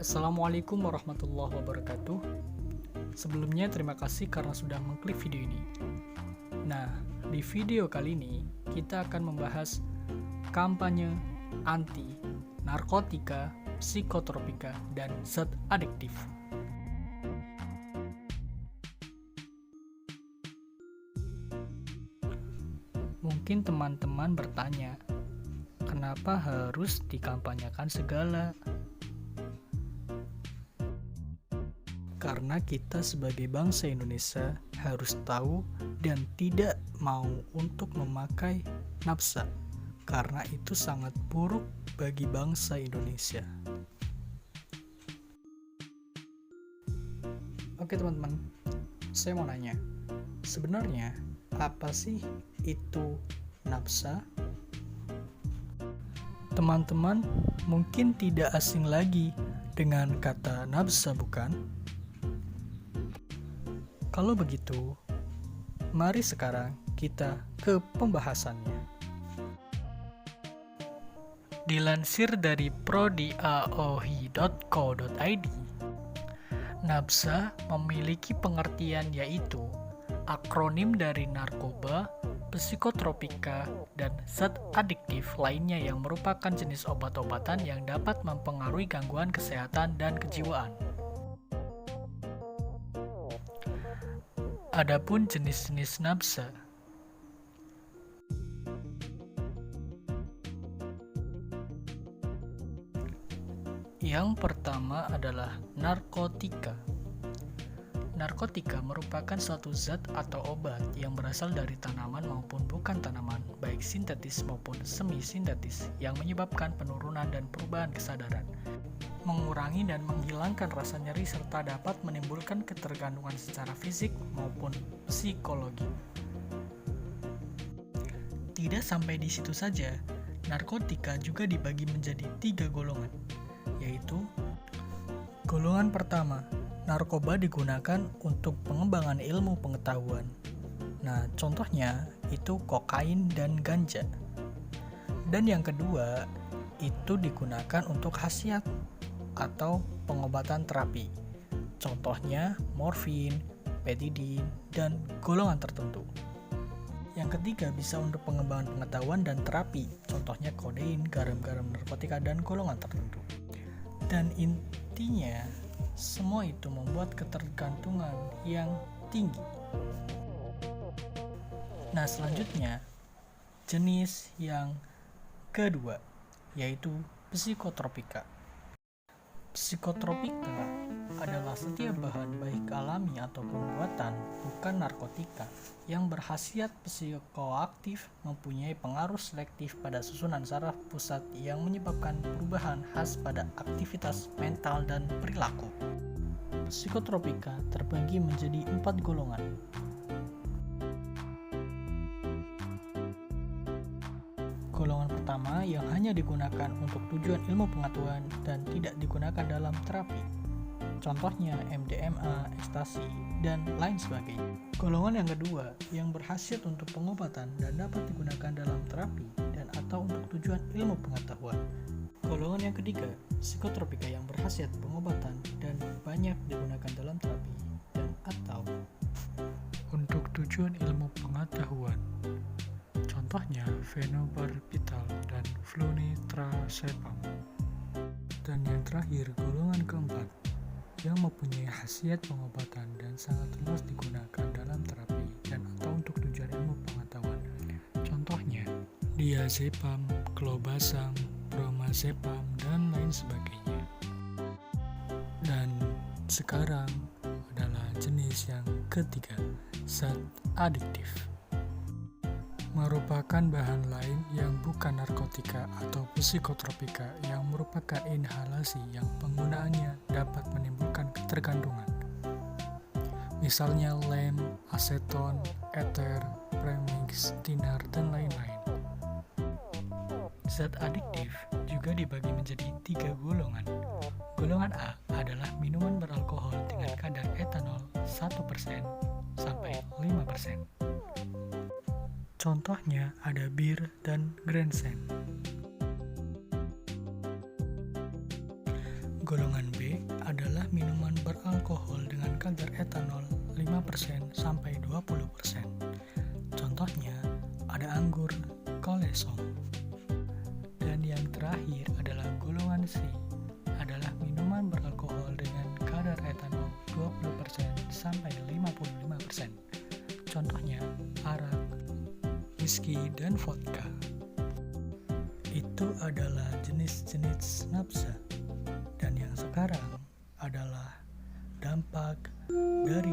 Assalamualaikum warahmatullahi wabarakatuh. Sebelumnya terima kasih karena sudah mengklik video ini. Nah, di video kali ini kita akan membahas kampanye anti narkotika, psikotropika, dan zat adiktif. Mungkin teman-teman bertanya, kenapa harus dikampanyekan segala? Karena kita sebagai bangsa Indonesia harus tahu dan tidak mau untuk memakai nafsa, karena itu sangat buruk bagi bangsa Indonesia. Oke teman-teman, saya mau nanya, sebenarnya apa sih itu nafsa? Teman-teman mungkin tidak asing lagi dengan kata nafsa, bukan? Kalau begitu, mari sekarang kita ke pembahasannya. Dilansir dari prodiaohi.co.id, nafsa memiliki pengertian yaitu akronim dari narkoba, psikotropika, dan zat adiktif lainnya yang merupakan jenis obat-obatan yang dapat mempengaruhi gangguan kesehatan dan kejiwaan. Adapun jenis-jenis nafsa. Yang pertama adalah narkotika. Narkotika merupakan suatu zat atau obat yang berasal dari tanaman maupun bukan tanaman, baik sintetis maupun semi-sintetis, yang menyebabkan penurunan dan perubahan kesadaran, mengurangi dan menghilangkan rasa nyeri, serta dapat menimbulkan ketergantungan secara fisik maupun psikologi. Tidak sampai di situ saja, narkotika juga dibagi menjadi 3 golongan, yaitu golongan pertama, narkoba digunakan untuk pengembangan ilmu pengetahuan. Nah, contohnya itu kokain dan ganja. Dan yang kedua, itu digunakan untuk khasiat atau pengobatan terapi. Contohnya morfin, petidin, dan golongan tertentu. Yang ketiga bisa untuk pengembangan pengetahuan dan terapi. Contohnya kodein, garam-garam narkotika, dan golongan tertentu. Dan intinya, semua itu membuat ketergantungan yang tinggi. Nah, selanjutnya, jenis yang kedua, yaitu psikotropika. Psikotropika adalah setiap bahan baik alami ataupun buatan, bukan narkotika, yang berkhasiat psikoaktif, mempunyai pengaruh selektif pada susunan saraf pusat yang menyebabkan perubahan khas pada aktivitas mental dan perilaku. Psikotropika terbagi menjadi 4 golongan. Golongan pertama yang hanya digunakan untuk tujuan ilmu pengetahuan dan tidak digunakan dalam terapi. Contohnya MDMA, ekstasi, dan lain sebagainya. Golongan yang kedua yang berkhasiat untuk pengobatan dan dapat digunakan dalam terapi dan atau untuk tujuan ilmu pengetahuan. Golongan yang ketiga, psikotropika yang berkhasiat pengobatan dan banyak digunakan dalam terapi dan atau untuk tujuan ilmu pengetahuan. Contohnya fenobarbital dan flunitrazepam. Dan yang terakhir, golongan keempat yang mempunyai khasiat pengobatan dan sangat luas digunakan dalam terapi dan atau untuk tujuan ilmu pengetahuan. Contohnya diazepam, klobazam, bromazepam, dan lain sebagainya. Dan sekarang adalah jenis yang ketiga, zat adiktif. Merupakan bahan lain yang bukan narkotika atau psikotropika yang merupakan inhalasi yang penggunaannya dapat menimbulkan ketergantungan. Misalnya lem, aseton, eter, premix, tinar, dan lain-lain. Zat adiktif juga dibagi menjadi 3 golongan. Golongan A adalah minuman beralkohol dengan kadar etanol 1% sampai 5%. Contohnya ada bir dan Grandsen. Golongan B adalah minuman beralkohol dengan kadar etanol 5% sampai 20%. Contohnya ada anggur, kolesong. Dan yang terakhir adalah golongan C, adalah minuman beralkohol dengan kadar etanol 20% sampai 55%. Contohnya arak, whisky, dan vodka. Itu adalah jenis-jenis nafsa. Dan yang sekarang adalah dampak dari